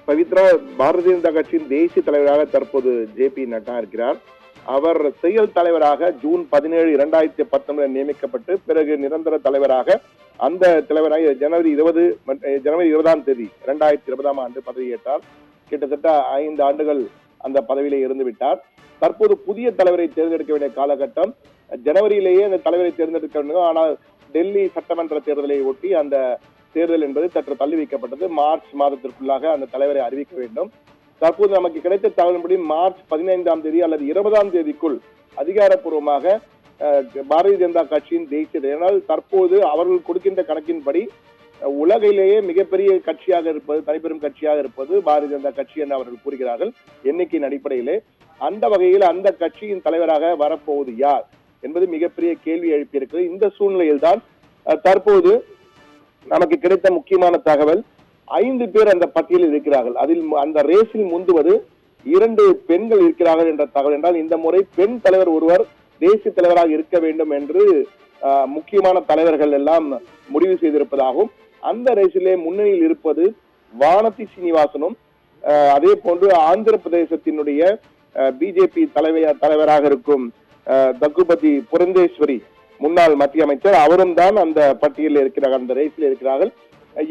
பவித்ரா பாரதிய ஜனதா கட்சியின் தேசிய தலைவராக தற்போது ஜே.பி. நட்டா இருக்கிறார். அவர் செயல் தலைவராக ஜூன் 17, 2019 நியமிக்கப்பட்டு பிறகு நிரந்தர தலைவராக அந்த தலைவராக ஜனவரி 20ஆம் தேதி 2020ஆம் ஆண்டு பதவியேற்றார். கிட்டத்தட்ட 5 ஆண்டுகள் அந்த பதவியிலே இருந்து விட்டார். தற்போது புதிய தலைவரை தேர்ந்தெடுக்க வேண்டிய காலகட்டம். ஜனவரியிலேயே அந்த தலைவரை தேர்ந்தெடுக்க வேண்டும். ஆனால் டெல்லி சட்டமன்ற தேர்தலை ஒட்டி அந்த தேர்தல் என்பது சற்று தள்ளி வைக்கப்பட்டது. மார்ச் மாதத்திற்குள்ளாக அந்த தலைவரை அறிவிக்க வேண்டும். தற்போது நமக்கு கிடைத்த தகவலின்படி மார்ச் 15ஆம் தேதி அல்லது 20ஆம் தேதிக்குள் அதிகாரப்பூர்வமாக பாரதிய ஜனதா கட்சியின் தேசிய, ஏனால் தற்போது அவர்கள் கொடுக்கின்ற கணக்கின்படி உலகிலேயே மிகப்பெரிய கட்சியாக இருப்பது, தனிப்பெரும் கட்சியாக இருப்பது பாரதிய ஜனதா கட்சி என்று அவர்கள் கூறுகிறார்கள் எண்ணிக்கையின் அடிப்படையிலே. அந்த வகையில் அந்த கட்சியின் தலைவராக வரப்போவது யார் என்பது மிகப்பெரிய கேள்வி எழுப்பியிருக்கிறது. இந்த சூழ்நிலையில் தான் தற்போது நமக்கு கிடைத்த முக்கியமான தகவல் 5 பேர் அந்த பட்டியலில் இருக்கிறார்கள். அதில் அந்த ரேஸில் முந்துவது 2 பெண்கள் இருக்கிறார்கள் என்ற தகவல். என்றால் இந்த முறை பெண் தலைவர் ஒருவர் தேசிய தலைவராக இருக்க வேண்டும் என்று முக்கியமான தலைவர்கள் எல்லாம் முடிவு செய்திருப்பதாகவும், அந்த ரேஸிலே முன்னணியில் இருப்பது வானதி சீனிவாசனும், அதே போன்று ஆந்திர பிரதேசத்தினுடைய பிஜேபி தலைவராக இருக்கும் தகுபதி புரந்தேஸ்வரி முன்னாள் மத்திய அமைச்சர், அவரும் தான் அந்த பட்டியலில் இருக்கிறார்கள், அந்த ரேஸில் இருக்கிறார்கள்.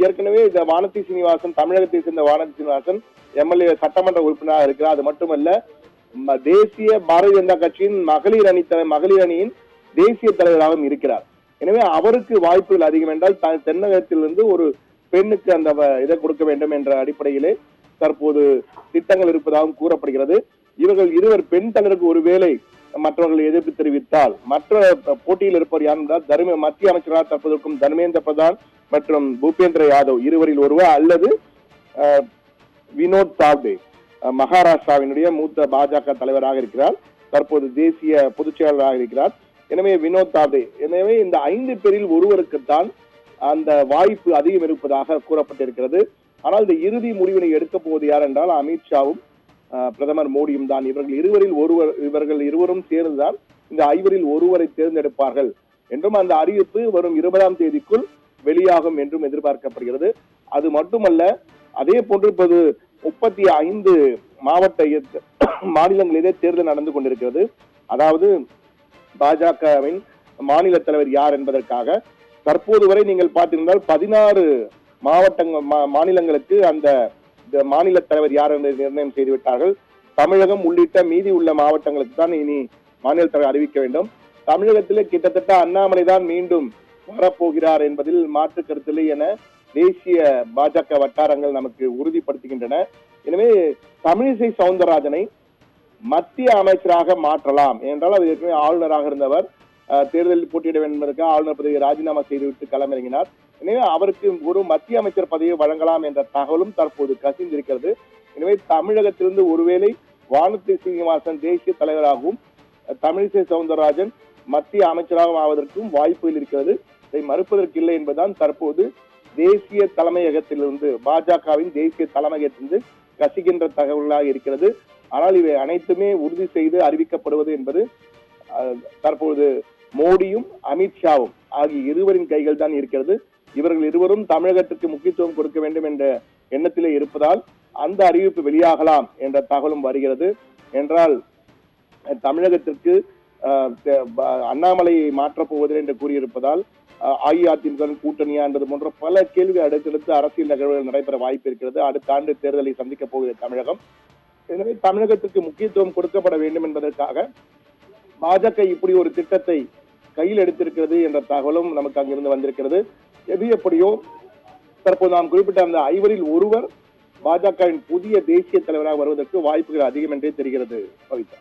ஏற்கனவே இந்த வானதி சீனிவாசன், தமிழகத்தை சேர்ந்த வானதி சீனிவாசன் எம்எல்ஏ சட்டமன்ற உறுப்பினராக இருக்கிறார். அது மட்டுமல்ல, தேசிய பாரதிய ஜனதா கட்சியின் மகளிர் அணியின் தேசிய தலைவராகவும் இருக்கிறார். எனவே அவருக்கு வாய்ப்புகள் அதிகம். என்றால் தென்னகத்திலிருந்து ஒரு பெண்ணுக்கு அந்த இதை கொடுக்க வேண்டும் என்ற அடிப்படையிலே தற்போது திட்டங்கள் இருப்பதாகவும் கூறப்படுகிறது. இவர்கள் இருவர் பெண் தலைவருக்கு ஒருவேளை மற்றவர்கள் எதிர்ப்பு தெரிவித்தால், மற்ற போட்டியில் இருப்பவர் யார் என்றால் மத்திய அமைச்சராக தற்போது இருக்கும் தர்மேந்திர பிரதான் மற்றும் பூபேந்திர யாதவ் இருவரில் ஒருவர், அல்லது வினோத் தாவ்டே மகாராஷ்டிராவினுடைய மூத்த பாஜக தலைவராக இருக்கிறார், தற்போது தேசிய பொதுச் செயலாளராக இருக்கிறார். எனவே வினோத் தாவ்டே. எனவே இந்த 5 பேரில் ஒருவருக்குத்தான் அந்த வாய்ப்பு அதிகம் இருப்பதாக கூறப்பட்டிருக்கிறது. ஆனால் இந்த இறுதி முடிவினை எடுக்க போவது யார் என்றால் அமித்ஷாவும் பிரதமர் மோடியும் தான். இவர்கள் இருவரும் சேர்ந்துதான் இந்த 5 ஒருவரை தேர்ந்தெடுப்பார்கள் என்றும் அந்த அறிவிப்பு வரும் 20ஆம் தேதிக்குள் வெளியாகும் என்றும் எதிர்பார்க்கப்படுகிறது. அது மட்டுமல்ல, அதே போன்று இப்போது 35 மாநிலங்களிலே தேர்தல் நடந்து கொண்டிருக்கிறது. அதாவது பாஜகவின் மாநில தலைவர் யார் என்பதற்காக தற்போது வரை நீங்கள் பார்த்திருந்தால் 16 மாநிலங்களுக்கு அந்த மாநில தலைவர் யார் என்று நிர்ணயம் செய்துவிட்டார்கள். தமிழகம் உள்ளிட்ட மீதி உள்ள மாவட்டங்களுக்கு தான் இனி மாநில தலைவர் அறிவிக்க வேண்டும். தமிழகத்திலே கிட்டத்தட்ட அண்ணாமலை தான் மீண்டும் வரப்போகிறார் என்பதில் மாற்று கருத்தில்லை என தேசிய பாஜக வட்டாரங்கள் நமக்கு உறுதிப்படுத்துகின்றன. எனவே தமிழிசை சவுந்தரராஜனை மத்திய அமைச்சராக மாற்றலாம் என்றால், அவர் ஏற்கனவே ஆளுநராக இருந்தவர், தேர்தலில் போட்டியிட வேண்டும் என்பதற்காக ஆளுநர் பதவியை ராஜினாமா செய்துவிட்டு களமிறங்கினார். எனவே அவருக்கு ஒரு மத்திய அமைச்சர் பதவியை வழங்கலாம் என்ற தகவலும் தற்போது கசிந்திருக்கிறது. எனவே தமிழகத்திலிருந்து ஒருவேளை வானதி சீனிவாசன் தேசிய தலைவராகவும் தமிழிசை சவுந்தரராஜன் மத்திய அமைச்சராக ஆவதற்கும் வாய்ப்புகள் இருக்கிறது. இதை மறுப்பதற்கு இல்லை என்பதுதான் தற்போது தேசிய தலைமையகத்திலிருந்து, பாஜகவின் தேசிய தலைமையகத்திலிருந்து கசிகின்ற தகவலாக இருக்கிறது. ஆனால் இவை அனைத்துமே உறுதி செய்து அறிவிக்கப்படுவது என்பது தற்போது மோடியும் அமித்ஷாவும் ஆகிய இருவரின் கைகள் தான் இருக்கிறது. இவர்கள் இருவரும் தமிழகத்திற்கு முக்கியத்துவம் கொடுக்க வேண்டும் என்ற எண்ணத்திலே இருப்பதால் அந்த அறிவிப்பு வெளியாகலாம் என்ற தகவலும் வருகிறது. என்றால் தமிழகத்திற்கு அண்ணாமலையை மாற்றப் போவதில்லை என்று கூறியிருப்பதால் அஇஅதிமுக கூட்டணியா என்பது போன்ற பல கேள்விகள் அடுத்தடுத்து அரசியல் நிகழ்வுகள் நடைபெற வாய்ப்பு இருக்கிறது. அடுத்த ஆண்டு தேர்தலை சந்திக்கப் போகிற தமிழகம். எனவே தமிழகத்திற்கு முக்கியத்துவம் கொடுக்கப்பட வேண்டும் என்பதற்காக பாஜக இப்படி ஒரு திட்டத்தை கையில் எடுத்திருக்கிறது என்ற தகவலும் நமக்கு அங்கிருந்து வந்திருக்கிறது. எது எப்படியோ தற்போது நாம் குறிப்பிட்ட அந்த 5 ஒருவர் பாஜகவின் புதிய தேசிய தலைவராக வருவதற்கு வாய்ப்புகள் அதிகம் என்றே தெரிகிறது. பவித்ரா.